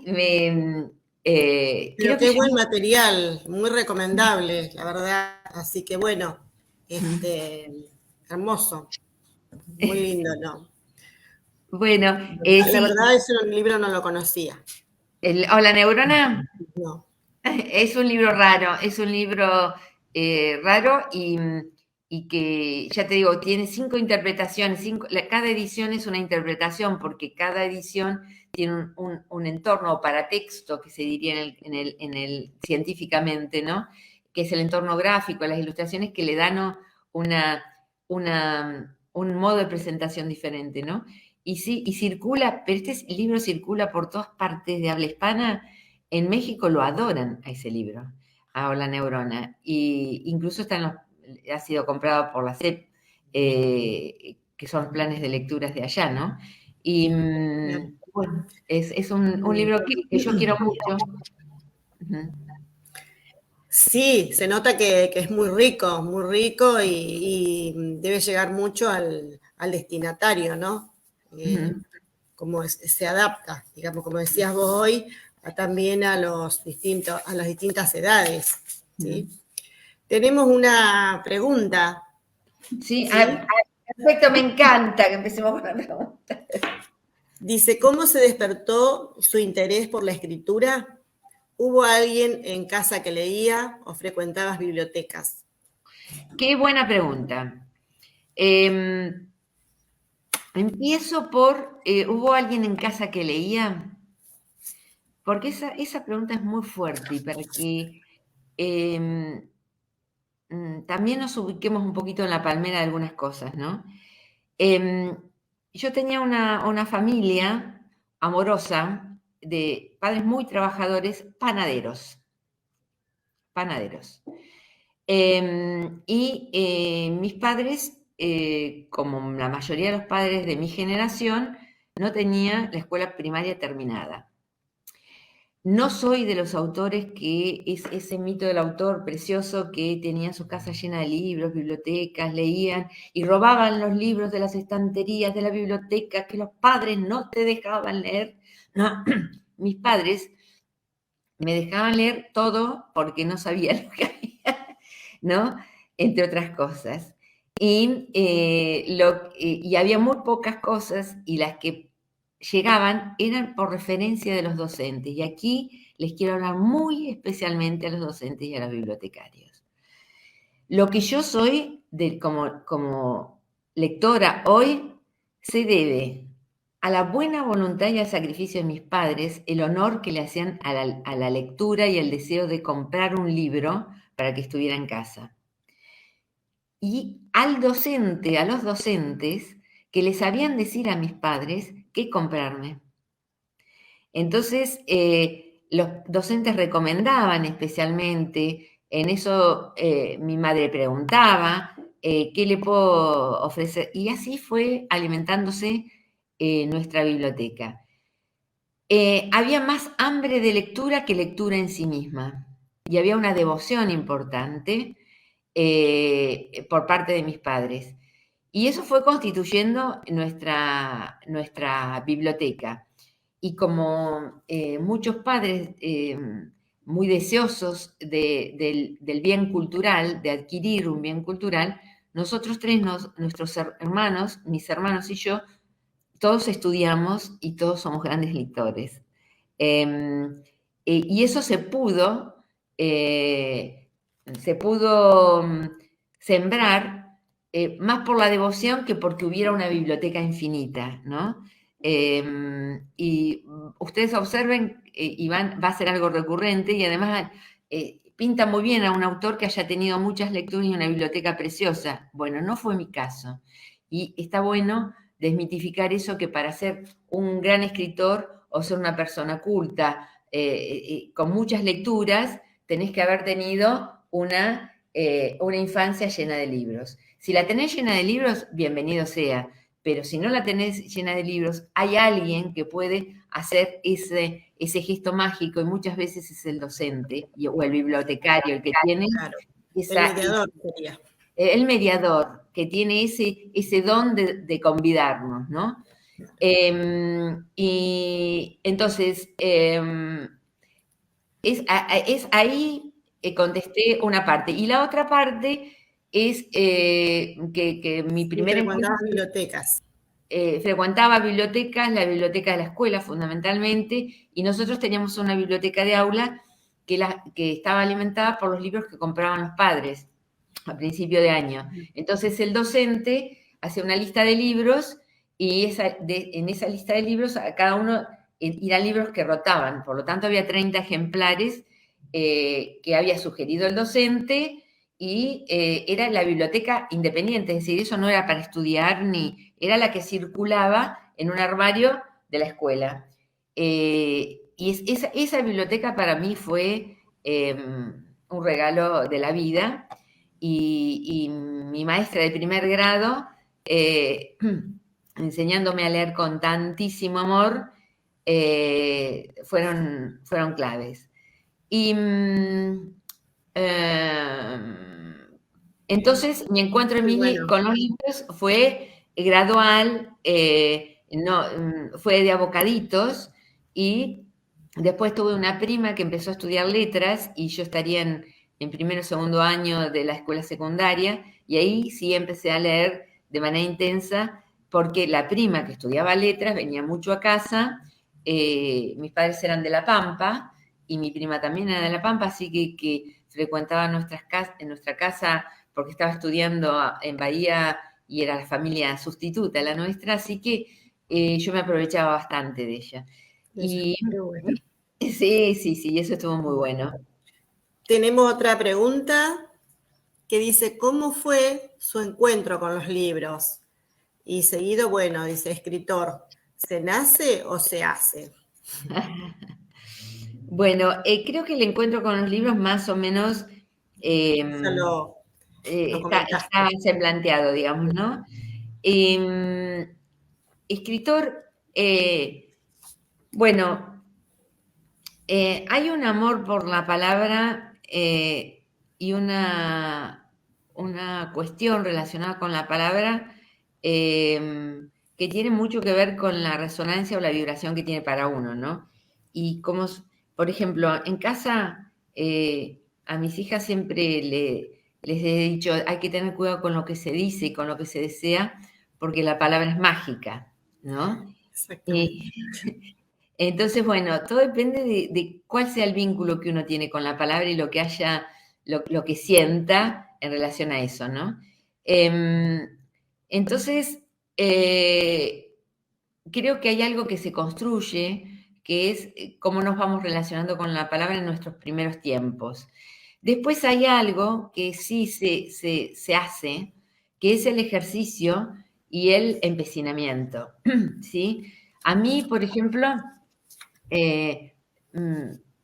Pero creo que qué ya... buen material, muy recomendable, la verdad. Así que bueno, hermoso, muy lindo, ¿no? Bueno, La sí, verdad, ese libro no lo conocía. Hola Neurona. No. Es un libro raro, es un libro raro y que, ya te digo, tiene 5 interpretaciones, cada edición es una interpretación porque cada edición tiene un entorno o paratexto, que se diría científicamente, ¿no? Que es el entorno gráfico, las ilustraciones que le dan un modo de presentación diferente, ¿no? Y sí, y circula, pero libro circula por todas partes de habla hispana. En México lo adoran a ese libro, a La Neurona, y incluso ha sido comprado por la SEP, que son planes de lecturas de allá, ¿no? Y bueno, es un libro que yo quiero mucho. Uh-huh. Sí, se nota que es muy rico y debe llegar mucho al destinatario, ¿no? Uh-huh. Como se adapta, digamos, como decías vos hoy, también a las distintas edades, ¿sí? Uh-huh. Tenemos una pregunta. Sí, ¿Sí? Perfecto, me encanta que empecemos con la pregunta. Dice, ¿cómo se despertó su interés por la escritura? ¿Hubo alguien en casa que leía o frecuentabas bibliotecas? Qué buena pregunta. Empiezo por, ¿hubo alguien en casa que leía? Porque esa pregunta es muy fuerte y para que también nos ubiquemos un poquito en la palmera de algunas cosas, ¿no? Yo tenía una familia amorosa de padres muy trabajadores, panaderos. Mis padres, como la mayoría de los padres de mi generación, no tenía la escuela primaria terminada. No soy de los autores que es ese mito del autor precioso que tenía su casa llena de libros, bibliotecas, leían y robaban los libros de las estanterías de la biblioteca que los padres no te dejaban leer. No, mis padres me dejaban leer todo porque no sabía lo que había, ¿no? Entre otras cosas. Y había muy pocas cosas y las que llegaban eran por referencia de los docentes. Y aquí les quiero hablar muy especialmente a los docentes y a los bibliotecarios. Lo que yo soy como lectora hoy se debe a la buena voluntad y al sacrificio de mis padres, el honor que le hacían a la lectura y el deseo de comprar un libro para que estuviera en casa. Y a los docentes, que les sabían decir a mis padres qué comprarme. Entonces, los docentes recomendaban especialmente, en eso mi madre preguntaba, ¿qué le puedo ofrecer? Y así fue alimentándose nuestra biblioteca. Había más hambre de lectura que lectura en sí misma. Y había una devoción importante por parte de mis padres. Y eso fue constituyendo nuestra biblioteca. Y como muchos padres muy deseosos del bien cultural, de adquirir un bien cultural, nosotros tres, nuestros hermanos, mis hermanos y yo, todos estudiamos y todos somos grandes lectores. Y eso se pudo sembrar más por la devoción que porque hubiera una biblioteca infinita, ¿no? Y ustedes observen, y va a ser algo recurrente, y además pinta muy bien a un autor que haya tenido muchas lecturas y una biblioteca preciosa. Bueno, no fue mi caso. Y está bueno desmitificar eso, que para ser un gran escritor o ser una persona culta, con muchas lecturas, tenés que haber tenido una infancia llena de libros. Si la tenés llena de libros, bienvenido sea, pero si no la tenés llena de libros, hay alguien que puede hacer ese gesto mágico, y muchas veces es el docente o el bibliotecario el que tiene el mediador sería. El mediador, que tiene ese don de convidarnos, ¿no? Y entonces, es ahí contesté una parte. Y la otra parte es que mi primera frecuentaba bibliotecas. Frecuentaba bibliotecas, la biblioteca de la escuela fundamentalmente, y nosotros teníamos una biblioteca de aula que estaba alimentada por los libros que compraban los padres a principio de año. Entonces el docente hacía una lista de libros y en esa lista de libros a cada uno eran libros que rotaban, por lo tanto había 30 ejemplares que había sugerido el docente, y era la biblioteca independiente, es decir, eso no era para estudiar, era la que circulaba en un armario de la escuela. esa biblioteca para mí fue un regalo de la vida, y mi maestra de primer grado, enseñándome a leer con tantísimo amor, fueron claves. Y entonces mi encuentro con los libros fue gradual, fue de a bocaditos, y después tuve una prima que empezó a estudiar letras y yo estaría en primero o segundo año de la escuela secundaria, y ahí sí empecé a leer de manera intensa, porque la prima que estudiaba letras venía mucho a casa, mis padres eran de La Pampa y mi prima también era de La Pampa, así que frecuentaba en nuestra casa porque estaba estudiando en Bahía y era la familia sustituta la nuestra, así que yo me aprovechaba bastante de ella. Y bueno. Sí, eso estuvo muy bueno. Tenemos otra pregunta que dice, ¿cómo fue su encuentro con los libros? Y seguido, bueno, dice, escritor, ¿se nace o se hace? Bueno, creo que el encuentro con los libros más o menos está semblanteado, digamos, ¿no? Escritor, bueno, hay un amor por la palabra y una cuestión relacionada con la palabra que tiene mucho que ver con la resonancia o la vibración que tiene para uno, ¿no? Y como, por ejemplo, en casa a mis hijas siempre les he dicho, hay que tener cuidado con lo que se dice y con lo que se desea, porque la palabra es mágica, ¿no? Entonces, bueno, todo depende de cuál sea el vínculo que uno tiene con la palabra y lo que lo que sienta en relación a eso, ¿no? Entonces, creo que hay algo que se construye, que es cómo nos vamos relacionando con la palabra en nuestros primeros tiempos. Después hay algo que sí se hace, que es el ejercicio y el empecinamiento, ¿sí? A mí, por ejemplo,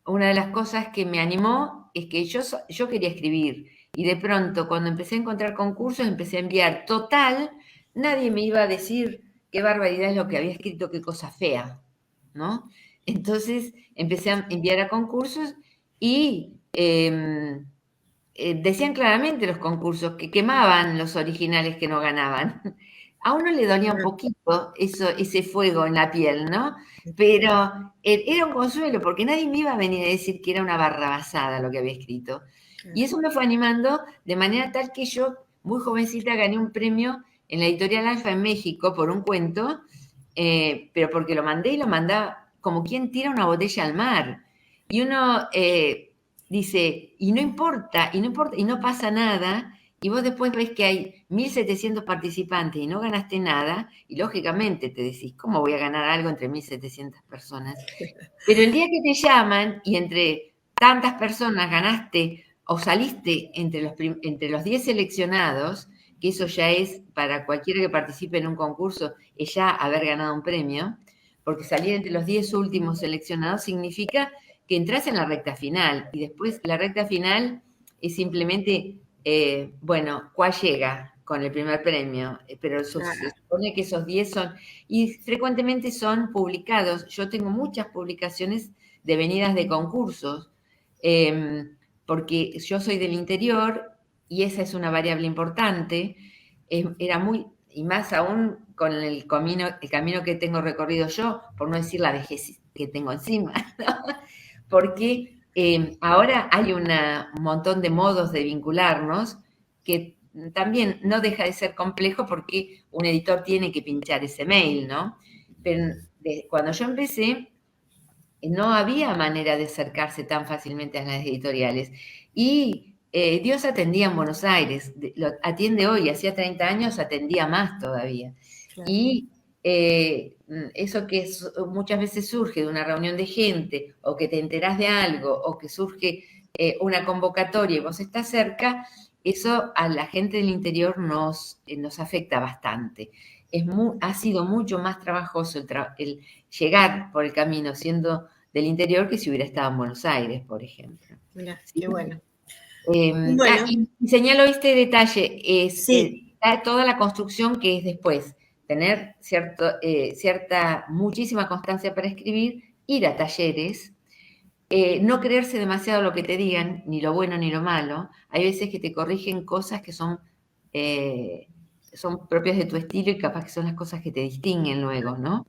una de las cosas que me animó es que yo quería escribir, y de pronto cuando empecé a encontrar concursos empecé a enviar. Total, nadie me iba a decir qué barbaridad es lo que había escrito, qué cosa fea, ¿no? Entonces empecé a enviar a concursos y decían claramente los concursos que quemaban los originales que no ganaban. A uno le dolía un poquito ese fuego en la piel, ¿no? Pero era un consuelo, porque nadie me iba a venir a decir que era una barrabasada lo que había escrito. Y eso me fue animando de manera tal que yo, muy jovencita, gané un premio en la Editorial Alfa en México por un cuento, pero porque lo mandé y lo mandaba como quien tira una botella al mar. Y uno dice, y no importa, y no pasa nada, y vos después ves que hay 1.700 participantes y no ganaste nada, y lógicamente te decís, ¿cómo voy a ganar algo entre 1.700 personas? Pero el día que te llaman y entre tantas personas ganaste o saliste entre los 10 seleccionados, que eso ya es, para cualquiera que participe en un concurso, es ya haber ganado un premio, porque salir entre los 10 últimos seleccionados significa que entras en la recta final, y después la recta final es simplemente, bueno, ¿cuál llega con el primer premio? Pero se supone que esos 10 son, y frecuentemente son publicados. Yo tengo muchas publicaciones de venidas de concursos, porque yo soy del interior y esa es una variable importante. Era muy, y más aún con el camino que tengo recorrido yo, por no decir la vejez que tengo encima, ¿no? Porque ahora hay un montón de modos de vincularnos que también no deja de ser complejo, porque un editor tiene que pinchar ese mail, ¿no? Pero cuando yo empecé, no había manera de acercarse tan fácilmente a las editoriales. Y Dios atendía en Buenos Aires, lo atiende hoy, hacía 30 años atendía más todavía. Claro. Y eso que muchas veces surge de una reunión de gente, o que te enterás de algo, o que surge una convocatoria y vos estás cerca, eso a la gente del interior nos afecta bastante. Ha sido mucho más trabajoso el llegar por el camino, siendo del interior que si hubiera estado en Buenos Aires, por ejemplo. Mira, ¿Sí? qué bueno. Bueno. Y señalo este detalle, Sí. está toda la construcción que es después, tener muchísima constancia para escribir, ir a talleres, no creerse demasiado lo que te digan, ni lo bueno ni lo malo. Hay veces que te corrigen cosas que son propias de tu estilo y capaz que son las cosas que te distinguen luego, ¿no?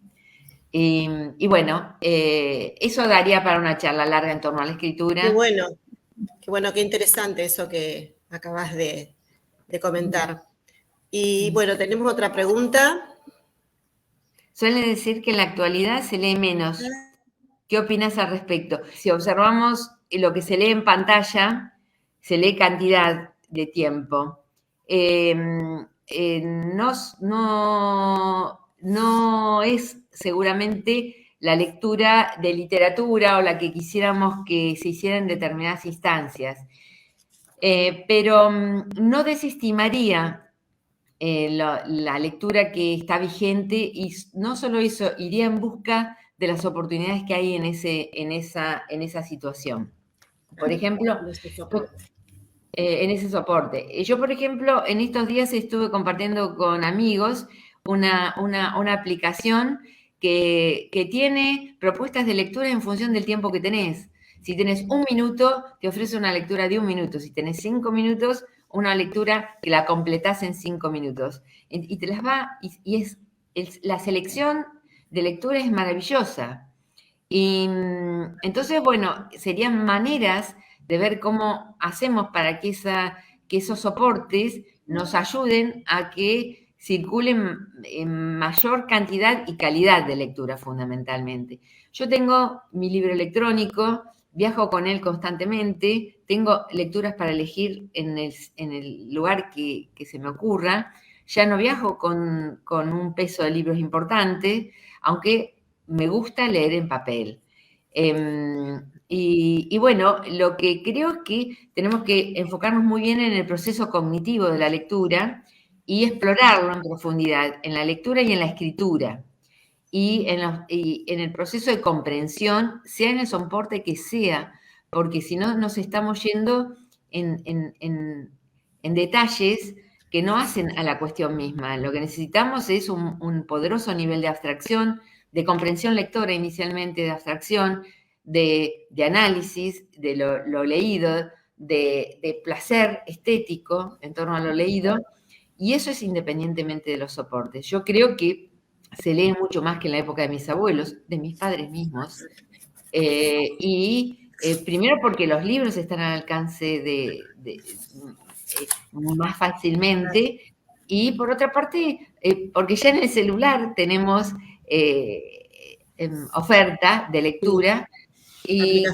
Y bueno, eso daría para una charla larga en torno a la escritura. Qué bueno, qué interesante eso que acabas de comentar. Y bueno, tenemos otra pregunta. Suele decir que en la actualidad se lee menos. ¿Qué opinas al respecto? Si observamos lo que se lee en pantalla, se lee cantidad de tiempo. No es seguramente la lectura de literatura o la que quisiéramos que se hiciera en determinadas instancias. Pero no desestimaría la lectura que está vigente y no solo eso, iría en busca de las oportunidades que hay en esa situación. Por ejemplo, en ese soporte. Yo, por ejemplo, en estos días estuve compartiendo con amigos una aplicación que tiene propuestas de lectura en función del tiempo que tenés. Si tenés 1 minuto, te ofrece una lectura de 1 minuto. Si tenés 5 minutos, una lectura que la completás en 5 minutos. Y te las va, la selección de lectura es maravillosa. Y entonces, bueno, serían maneras de ver cómo hacemos para que esos soportes nos ayuden a que circulen en mayor cantidad y calidad de lectura, fundamentalmente. Yo tengo mi libro electrónico, viajo con él constantemente, tengo lecturas para elegir en el lugar que se me ocurra, ya no viajo con un peso de libros importante, aunque me gusta leer en papel. Y bueno, lo que creo es que tenemos que enfocarnos muy bien en el proceso cognitivo de la lectura y explorarlo en profundidad, en la lectura y en la escritura. Y en el proceso de comprensión, sea en el soporte que sea, porque si no nos estamos yendo en detalles que no hacen a la cuestión misma. Lo que necesitamos es un poderoso nivel de abstracción, de comprensión lectora inicialmente, de abstracción, de análisis de lo leído, de placer estético en torno a lo leído, y eso es independientemente de los soportes. Yo creo que se lee mucho más que en la época de mis abuelos, de mis padres mismos, primero porque los libros están al alcance más fácilmente, y por otra parte, porque ya en el celular tenemos oferta de lectura. Y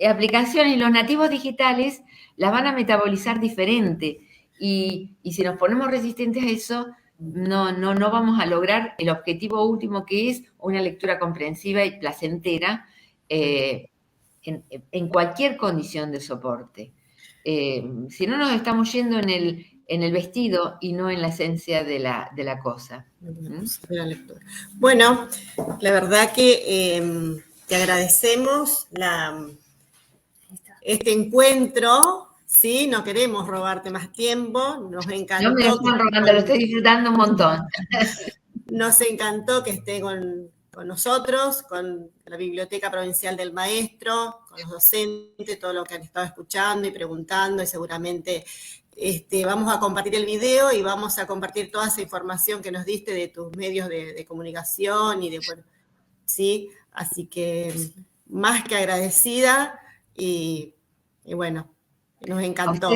aplicaciones y los nativos digitales las van a metabolizar diferente. Y si nos ponemos resistentes a eso, no vamos a lograr el objetivo último, que es una lectura comprensiva y placentera en cualquier condición de soporte. Si no, nos estamos yendo en el vestido y no en la esencia de la cosa. Bueno, la verdad que te agradecemos este encuentro, ¿sí? No queremos robarte más tiempo, nos encantó. No me lo están robando, lo estoy disfrutando un montón. Nos encantó que esté con nosotros, con la Biblioteca Provincial del Maestro, con los docentes, todo lo que han estado escuchando y preguntando, y seguramente vamos a compartir el video y vamos a compartir toda esa información que nos diste de tus medios de comunicación y bueno, ¿sí? Así que más que agradecida y bueno, nos encantó.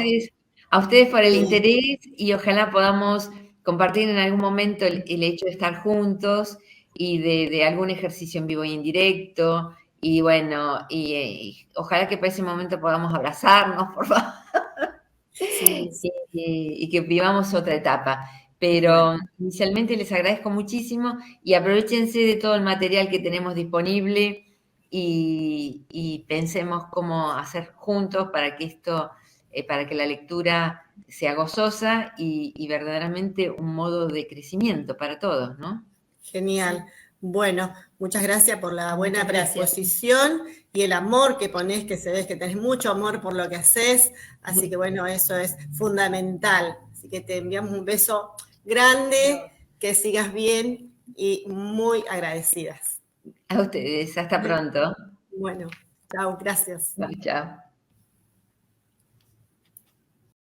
A ustedes por el interés, y ojalá podamos compartir en algún momento el hecho de estar juntos y de algún ejercicio en vivo y en directo, y bueno, y ojalá que para ese momento podamos abrazarnos, por favor, sí. y que vivamos otra etapa. Pero inicialmente les agradezco muchísimo y aprovechense de todo el material que tenemos disponible y pensemos cómo hacer juntos para que para que la lectura sea gozosa y verdaderamente un modo de crecimiento para todos, ¿no? Genial. Bueno, muchas gracias por la buena Muchas gracias. predisposición y el amor que ponés, que se ve que tenés mucho amor por lo que haces, así que bueno, eso es fundamental. Así que te enviamos un beso grande, que sigas bien y muy agradecidas. A ustedes, hasta pronto. Bueno, chao, gracias. Chao.